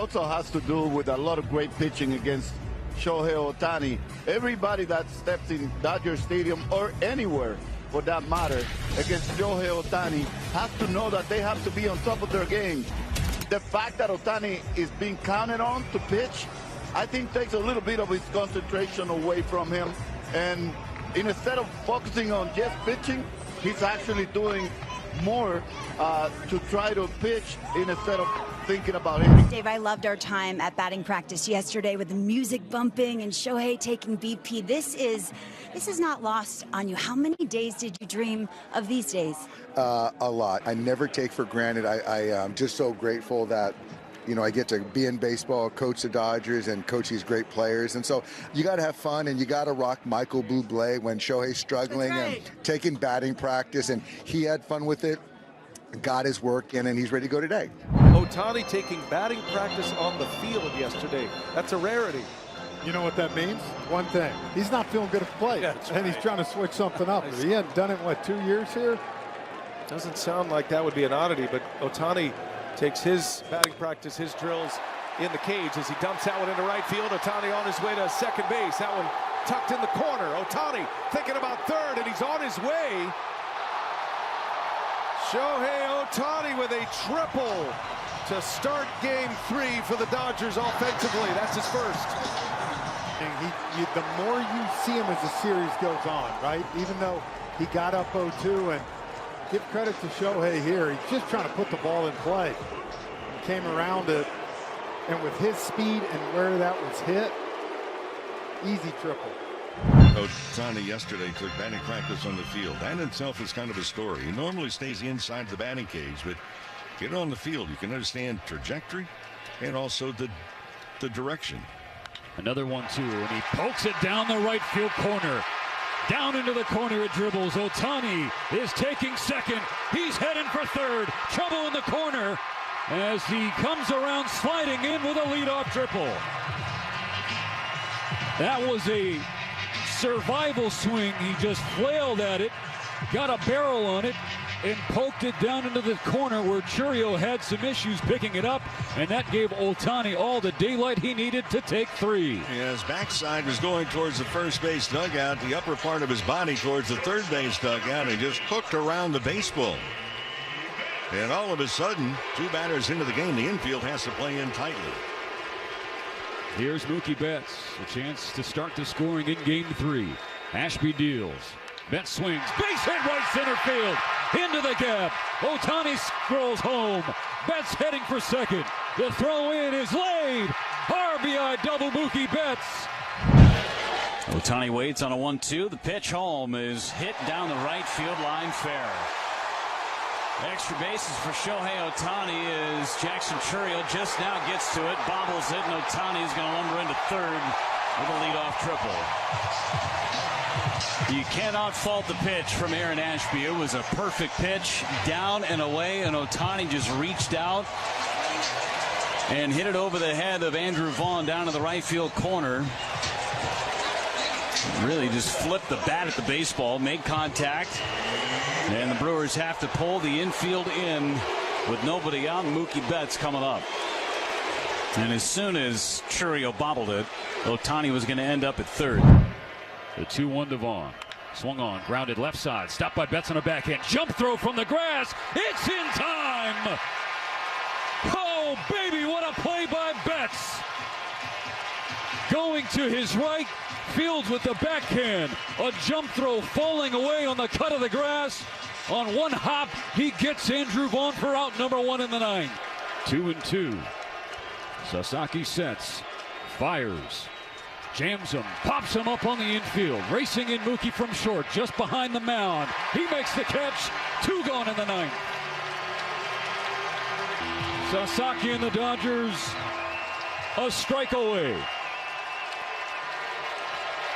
also has to do with a lot of great pitching against Shohei Ohtani. Everybody that steps in Dodger Stadium or anywhere for that matter against Shohei Ohtani has to know that they have to be on top of their game. The fact that Ohtani is being counted on to pitch, I think takes a little bit of his concentration away from him. And instead of focusing on just pitching, he's actually doing more to try to pitch instead of thinking about hitting. Dave, I loved our time at batting practice yesterday with the music bumping and Shohei taking BP. This is not lost on you. How many days did you dream of these days? A lot. I never take for granted. I am just so grateful that, you know, I get to be in baseball, coach the Dodgers, and coach these great players. And so you got to have fun, and you got to rock Michael Bublé when Shohei's struggling and taking batting practice, and he had fun with it, got his work in, and he's ready to go today. Ohtani taking batting practice on the field yesterday. That's a rarity. You know what that means? One thing. He's not feeling good at play, and he's trying to switch something up. If he hadn't done it, what, 2 years here? Doesn't sound like that would be an oddity, but Ohtani takes his batting practice, his drills in the cage as he dumps that one into right field. Ohtani on his way to second base. That one tucked in the corner. Ohtani thinking about third, and he's on his way. Shohei Ohtani with a triple to start game 3 for the Dodgers offensively. That's his first. The more you see him as the series goes on, right? Even though he got up 0-2, and give credit to Shohei here. He's just trying to put the ball in play. He came around it, and with his speed and where that was hit, easy triple. Ohtani yesterday took batting practice on the field. That in itself is kind of a story. He normally stays inside the batting cage, but get on the field, you can understand trajectory and also the direction. Another 1-2, and he pokes it down the right field corner. Down into the corner it dribbles. Ohtani is taking second. He's heading for third. Trouble in the corner as he comes around sliding in with a leadoff triple. That was a survival swing. He just flailed at it, got a barrel on it, and poked it down into the corner where Chourio had some issues picking it up, and that gave Ohtani all the daylight he needed to take 3. Yeah, his backside was going towards the first base dugout, the upper part of his body towards the third base dugout. He just hooked around the baseball. And all of a sudden, 2 batters into the game, the infield has to play in tightly. Here's Mookie Betts, a chance to start the scoring in game 3. Ashby deals. Betts swings, base hit right center field, into the gap. Ohtani scrolls home. Betts heading for second. The throw in is laid. RBI double Mookie Betts. Ohtani waits on a 1-2. The pitch home is hit down the right field line fair. Extra bases for Shohei Ohtani as Jackson Chourio just now gets to it, bobbles it, and Ohtani is going to lumber into third with a leadoff triple. You cannot fault the pitch from Aaron Ashby. It was a perfect pitch, down and away, and Ohtani just reached out and hit it over the head of Andrew Vaughn down to the right field corner. Really just flipped the bat at the baseball, made contact, and the Brewers have to pull the infield in with nobody out. Mookie Betts coming up. And as soon as Chourio bobbled it, Ohtani was going to end up at third. The 2-1 to Vaughn. Swung on, grounded left side, stopped by Betts on a backhand. Jump throw from the grass. It's in time. Oh, baby, what a play by Betts. Going to his right, fields with the backhand. A jump throw falling away on the cut of the grass. On one hop, he gets Andrew Vaughn for out number 1 in the 9th. 2-2. Sasaki sets, fires, jams him, pops him up on the infield. Racing in Mookie from short, just behind the mound. He makes the catch. 2 gone in the 9th. Sasaki and the Dodgers a strike away.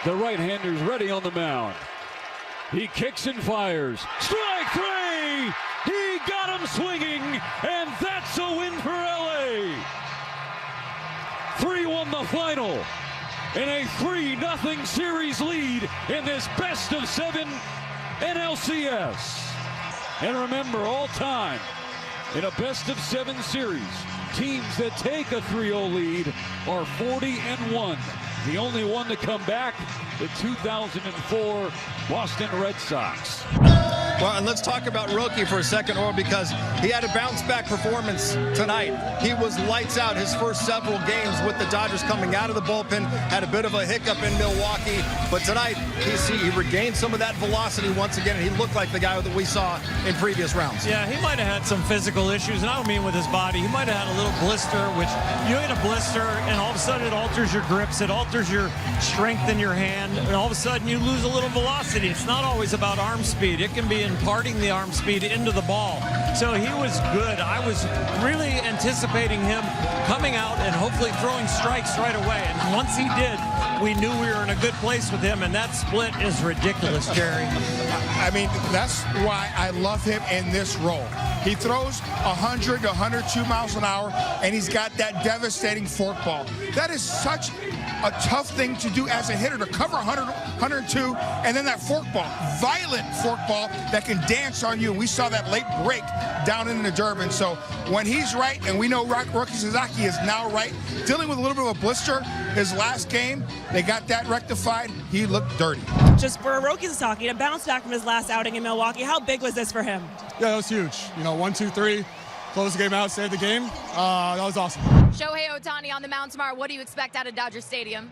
The right-hander's ready on the mound. He kicks and fires. Strike 3! He got him swinging, and that's a win for LA. 3-1 the final, in a 3-0 series lead in this best-of-7 NLCS. And remember, all time in a best-of-7 series, teams that take a 3-0 lead are 40-1. The only one to come back, the 2004 Boston Red Sox. Well, and let's talk about Rookie for a second, Earl, because he had a bounce-back performance tonight. He was lights out his first several games with the Dodgers coming out of the bullpen, had a bit of a hiccup in Milwaukee, but tonight he regained some of that velocity once again, and he looked like the guy that we saw in previous rounds. Yeah, he might have had some physical issues, and I don't mean with his body. He might have had a little blister, which you get a blister, and all of a sudden it alters your grips, it alters your strength in your hand, and all of a sudden you lose a little velocity. It's not always about arm speed. It can be imparting the arm speed into the ball. So he was good. I was really anticipating him coming out and hopefully throwing strikes right away. And once he did, we knew we were in a good place with him, and that split is ridiculous, Jerry. I mean, that's why I love him in this role. He throws 100 to 102 miles an hour, and he's got that devastating forkball. That is such a tough thing to do as a hitter, to cover 100, 102, and then that forkball, violent forkball that can dance on you. We saw that late break down in the Durban. So when he's right, and we know Roki Sasaki is now right, dealing with a little bit of a blister his last game, they got that rectified. He looked dirty. Just for Roki Sasaki to bounce back from his last outing in Milwaukee, how big was this for him? Yeah, that was huge. You know, 1, 2, 3, close the game out, save the game. That was awesome. Shohei Ohtani on the mound tomorrow. What do you expect out of Dodger Stadium?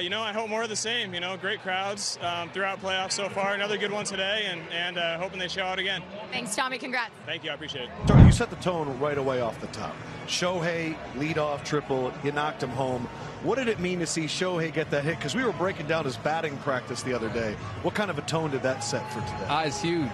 You know, I hope more of the same. You know, great crowds throughout playoffs so far. Another good one today, and hoping they show out again. Thanks, Tommy. Congrats. Thank you. I appreciate it. You set the tone right away off the top. Shohei, leadoff triple, you knocked him home. What did it mean to see Shohei get that hit? Because we were breaking down his batting practice the other day. What kind of a tone did that set for today? It's huge.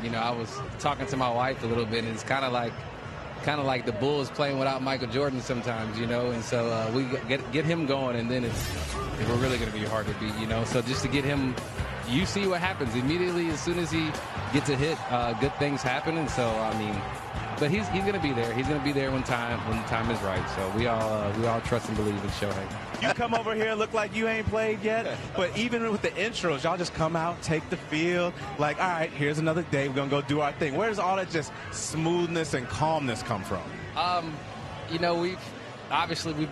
You know, I was talking to my wife a little bit, and it's kind of like the Bulls playing without Michael Jordan sometimes, you know. And so we get him going, and then we're really going to be hard to beat, you know. So just to get him, you see what happens immediately as soon as he gets a hit. Good things happen, and so I mean. But he's going to be there. He's going to be there when the time is right. So we all trust and believe in Shohei. You come over here, look like you ain't played yet. But even with the intros, y'all just come out, take the field. Like, all right, here's another day. We're going to go do our thing. Where does all that just smoothness and calmness come from? You know, we've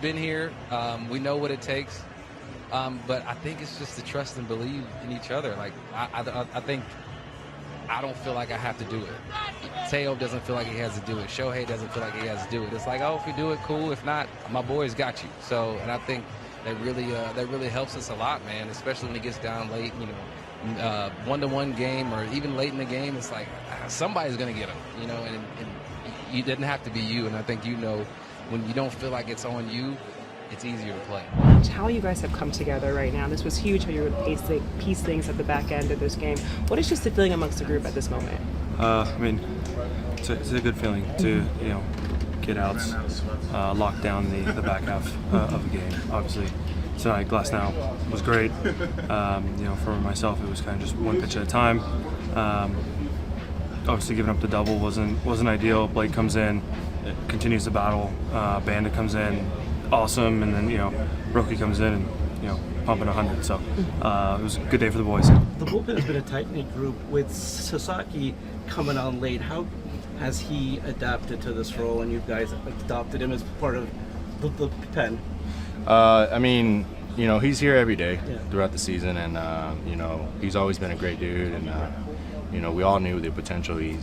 been here. We know what it takes. But I think it's just to trust and believe in each other. Like, I think I don't feel like I have to do it. Teo doesn't feel like he has to do it. Shohei doesn't feel like he has to do it. It's like, oh, if we do it, cool. If not, my boys got you. So, and I think that really helps us a lot, man. Especially when it gets down late, you know, 1-to-1 game or even late in the game. It's like somebody's gonna get him, you know. And it didn't have to be you. And I think you know when you don't feel like it's on you, it's easier to play. How you guys have come together right now. This was huge how you would piece things at the back end of this game. What is just the feeling amongst the group at this moment? I mean, it's a good feeling to, you know, get outs, lock down the back half of the game. Obviously, tonight Glasnow was great. You know, for myself, it was kind of just one pitch at a time. Obviously, giving up the double wasn't ideal. Blake comes in, continues the battle. Bandit comes in, awesome, and then, you know, Roki comes in and, you know, pumping 100. So it was a good day for the boys. The bullpen has been a tight-knit group. With Sasaki coming on late, how has he adapted to this role, and you guys adopted him as part of the pen? I mean, you know, he's here every day throughout the season, and you know, he's always been a great dude, and you know, we all knew the potential he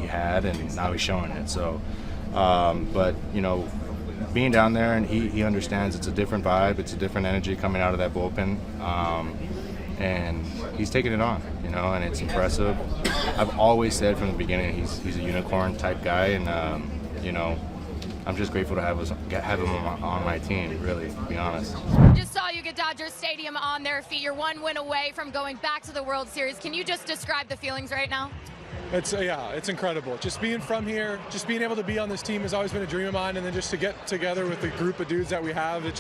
had, and now he's showing it. So, but you know, being down there, and he understands it's a different vibe, it's a different energy coming out of that bullpen, and he's taking it on, you know, and it's impressive. I've always said from the beginning he's a unicorn type guy, and you know, I'm just grateful to have him on my team, really, to be honest. Just saw you get Dodger Stadium on their feet. You're one win away from going back to the World Series. Can you just describe the feelings right now? It's incredible. Just being from here, just being able to be on this team has always been a dream of mine, and then just to get together with the group of dudes that we have, it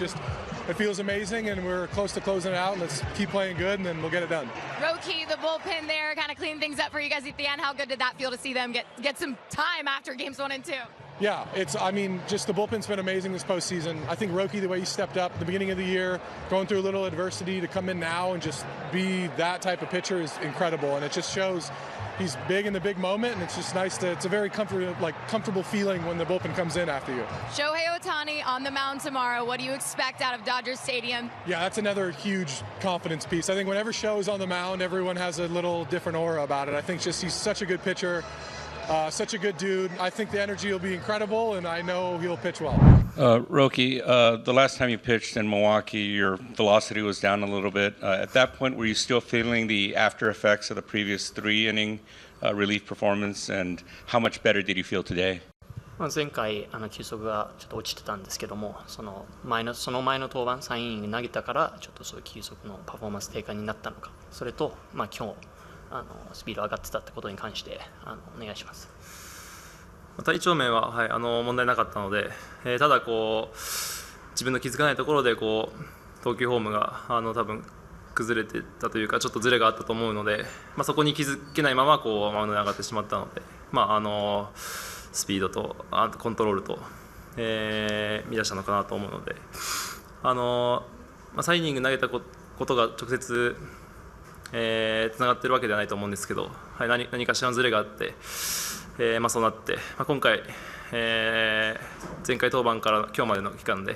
feels amazing, and we're close to closing it out. Let's keep playing good, and then we'll get it done. Roki, the bullpen there, kind of cleaned things up for you guys at the end. How good did that feel to see them get some time after games 1 and 2? Yeah, I mean, just the bullpen's been amazing this postseason. I think Roki, the way he stepped up at the beginning of the year, going through a little adversity to come in now and just be that type of pitcher is incredible. And it just shows he's big in the big moment, and it's just nice it's a very comfortable feeling when the bullpen comes in after you. Shohei Ohtani on the mound tomorrow. What do you expect out of Dodger Stadium? Yeah, that's another huge confidence piece. I think whenever Show is on the mound, everyone has a little different aura about it. I think just he's such a good pitcher. Such a good dude. I think the energy will be incredible, and I know he'll pitch well. Roki, the last time you pitched in Milwaukee, your velocity was down a little bit. At that point, were you still feeling the after effects of the previous 3-inning relief performance, and how much better did you feel today? 前回球速がちょっと落ちてたんですけども、その前の登板3イニング投げたからちょっとそういう球速のパフォーマンス低下になったのか、それと今日スピード上がってたってことに関してお願いします。体調面は、問題なかったので、ただ自分の気づかないところで投球フォームが多分崩れてたというかちょっとズレがあったと思うので、そこに気づけないままマウンドに上がってしまったので、スピードとコントロールと、乱したのかなと思うので、3イニング投げたことが直接つながっているわけではないと思うんですけど、何かしらのズレがあって、そうなって、今回、前回登板から今日までの期間で、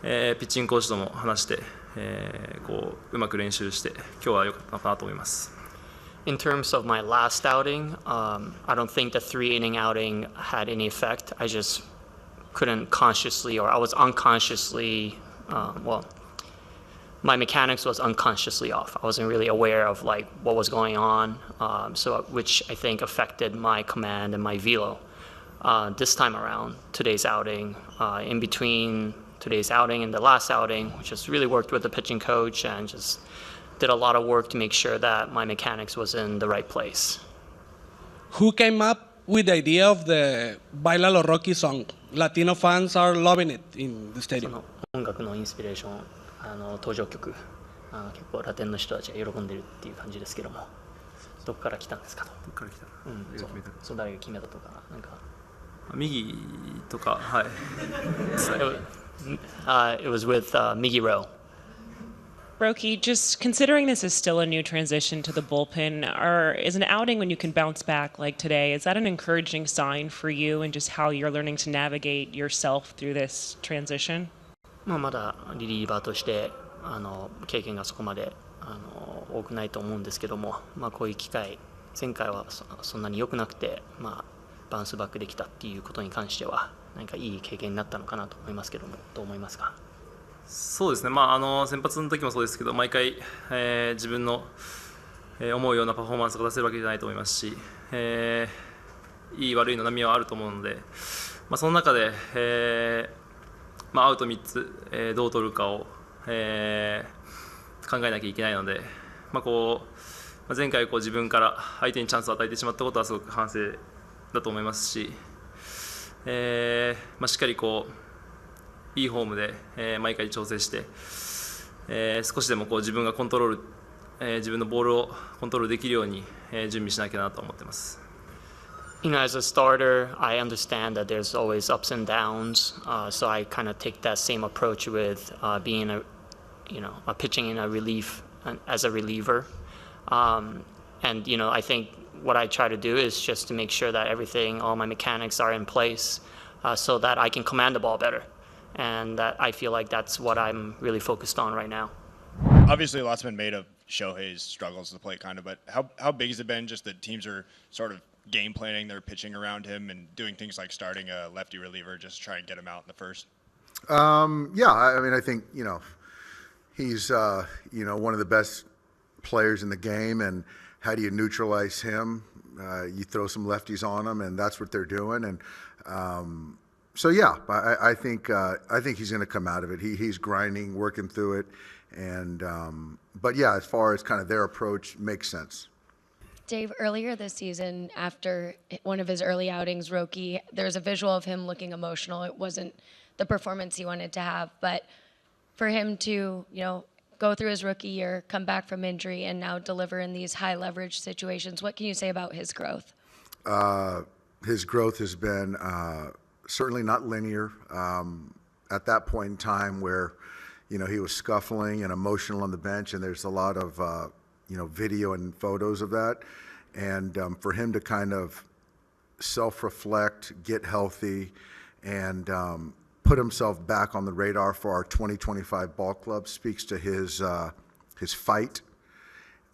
ピッチングコーチとも話して、うまく練習して今日は良かったのかなと思います。In terms of my last outing, I don't think the 3-inning outing had any effect. I just couldn't consciously, or I was unconsciously, my mechanics was unconsciously off. I wasn't really aware of what was going on, which I think affected my command and my velo. This time around, today's outing, in between today's outing and the last outing, we just really worked with the pitching coach and just did a lot of work to make sure that my mechanics was in the right place. Who came up with the idea of the Bailalo Rocky song? Latino fans are loving it in the stadium. 音楽のインスピレーション登場曲、結構ラテンの人たちが喜んでるっていう感じですけども、どこから来たんですかと。どこから来たの？そう誰が決めたとかなんか。右とかはい。It was with Miggy Rowe. Roki, just considering this is still a new transition to the bullpen, is an outing when you can bounce back like today, is that an encouraging sign for you and just how you're learning to navigate yourself through this transition? まだリリーバーとして経験がそこまで多くないと思うんですけども、こういう機会、前回はそんなに良くなくて、バウンスバックできたっていうことに関しては何かいい経験になったのかなと思いますけども、どう思いますか？そうですね、先発の時もそうですけど、毎回、自分の、思うようなパフォーマンスが出せるわけじゃないと思いますし、いい悪いの波はあると思うので、その中で、アウト3つ、どう取るかを、考えなきゃいけないので、前回自分から相手にチャンスを与えてしまったことはすごく反省だと思いますし、しっかりいいフォームで、毎回調整して、少しでも自分がコントロール、自分のボールをコントロールできるように、準備しなきゃなと思っています。You know, as a starter, I understand that there's always ups and downs. So I kind of take that same approach with being pitching in a relief as a reliever. And I think what I try to do is just to make sure that all my mechanics are in place, so that I can command the ball better. And that I feel like that's what I'm really focused on right now. Obviously, a lot's been made of Shohei's struggles at the plate, kind of. But how big has it been? Just that teams are sort of game planning their pitching around him and doing things like starting a lefty reliever just to try and get him out in the first. Yeah, I mean, I think he's one of the best players in the game, and how do you neutralize him? You throw some lefties on him, and that's what they're doing. And so yeah, I think he's going to come out of it. He's grinding, working through it, and but yeah, as far as kind of their approach, makes sense. Dave, earlier this season, after one of his early outings, Roki, there was a visual of him looking emotional. It wasn't the performance he wanted to have, but for him to, go through his rookie year, come back from injury, and now deliver in these high leverage situations, what can you say about his growth? His growth has been certainly not linear. At that point in time where, he was scuffling and emotional on the bench, and there's a lot of, video and photos of that. And for him to kind of self-reflect, get healthy, and put himself back on the radar for our 2025 ball club speaks to his fight.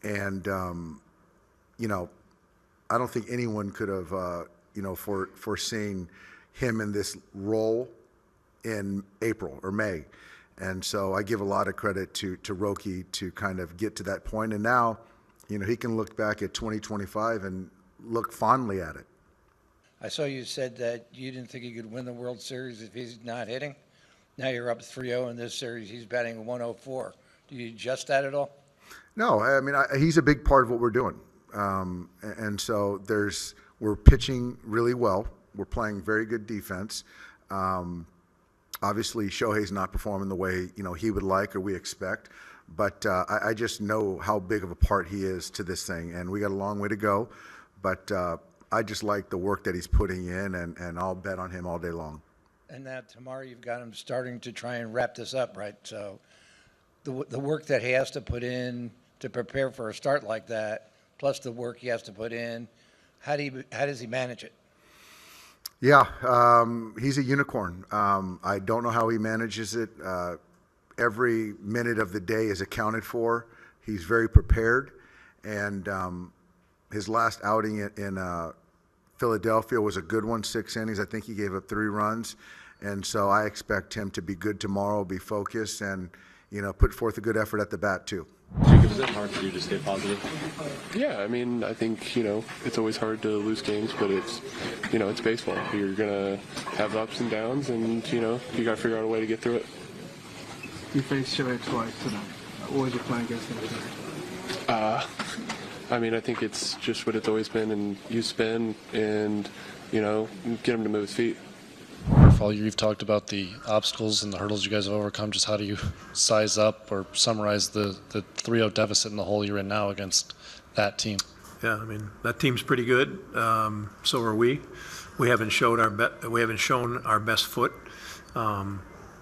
And, I don't think anyone could have, foreseen him in this role in April or May. And so I give a lot of credit to Roki to kind of get to that point. And now, he can look back at 2025 and look fondly at it. I saw you said that you didn't think he could win the World Series if he's not hitting. Now you're up 3-0 in this series. He's batting 104. Do you adjust that at all? No, I mean, he's a big part of what we're doing. And so we're pitching really well. We're playing very good defense. Obviously, Shohei's not performing the way, he would like or we expect. But I just know how big of a part he is to this thing. And we got a long way to go. But I just like the work that he's putting in, and I'll bet on him all day long. And now tomorrow you've got him starting to try and wrap this up, right? So the work that he has to put in to prepare for a start like that, plus the work he has to put in, how does he manage it? Yeah, he's a unicorn. I don't know how he manages it. Every minute of the day is accounted for. He's very prepared, and his last outing in Philadelphia was a good one, 6 innings. I think he gave up 3 runs, and so I expect him to be good tomorrow, be focused, and put forth a good effort at the bat too. Jacob, is it hard for you to stay positive? Yeah, I mean, I think, it's always hard to lose games, but it's, it's baseball. You're going to have ups and downs, and, you got to figure out a way to get through it. You faced Shohei twice tonight. What was your plan against him today? I mean, I think it's just what it's always been, and you spin and, get him to move his feet. All year you've talked about the obstacles and the hurdles you guys have overcome. Just how do you size up or summarize the 3-0 deficit in the hole you're in now against that team? Yeah, I mean, that team's pretty good. So are we. We haven't shown our best foot.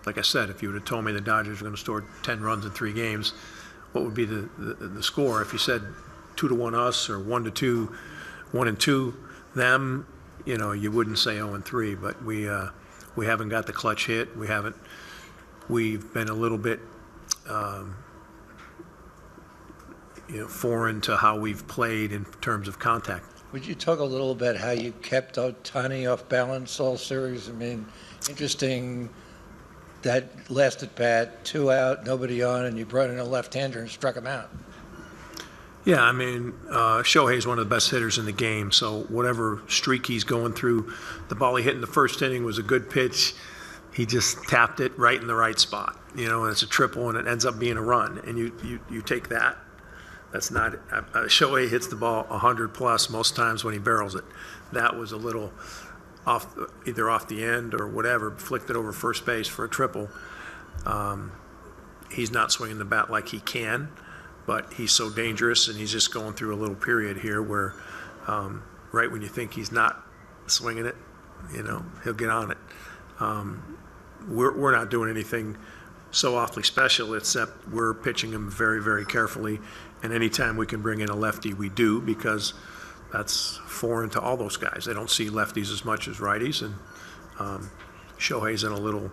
Like I said, if you would have told me the Dodgers were going to score 10 runs in 3 games, what would be the score? If you said 2-1 us or 1-2, 1-2 them, you wouldn't say 0-3. But we haven't got the clutch hit. We've been a little bit foreign to how we've played in terms of contact. Would you talk a little bit how you kept Ohtani off balance all series? I mean, interesting. That last at bat, 2 out, nobody on, and you brought in a left-hander and struck him out. Yeah, I mean, Shohei's one of the best hitters in the game, so whatever streak he's going through, the ball he hit in the first inning was a good pitch. He just tapped it right in the right spot, and it's a triple, and it ends up being a run, and you take that. That's not Shohei hits the ball 100+ most times when he barrels it. That was a little either off the end or whatever, flicked it over first base for a triple. He's not swinging the bat like he can, but he's so dangerous, and he's just going through a little period here where right when you think he's not swinging it, he'll get on it. We're not doing anything so awfully special, except we're pitching him very, very carefully, and anytime we can bring in a lefty, we do, because that's foreign to all those guys. They don't see lefties as much as righties, and Shohei's in a little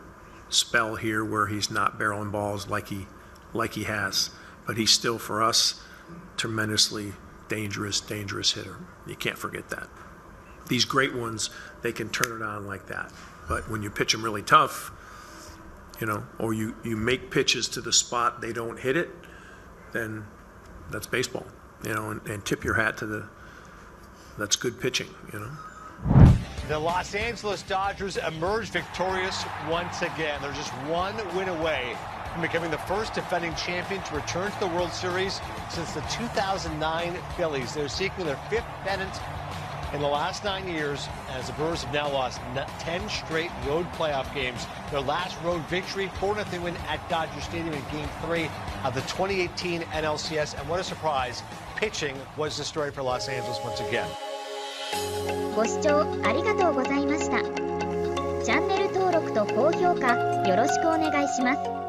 spell here where he's not barreling balls like he has, but he's still, for us, tremendously dangerous hitter. You can't forget that. These great ones, they can turn it on like that, but when you pitch them really tough, or you make pitches to the spot they don't hit it, then that's baseball, and tip your hat to that's good pitching, The Los Angeles Dodgers emerged victorious once again. They're just 1 win away from becoming the first defending champion to return to the World Series since the 2009 Phillies. They're seeking their 5th pennant in the last 9 years, as the Brewers have now lost 10 straight road playoff games. Their last road victory, 4-0 win at Dodger Stadium in Game 3 of the 2018 NLCS. And what a surprise, pitching was the story for Los Angeles once again. ご視聴ありがとうございました。チャンネル登録と高評価よろしくお願いします。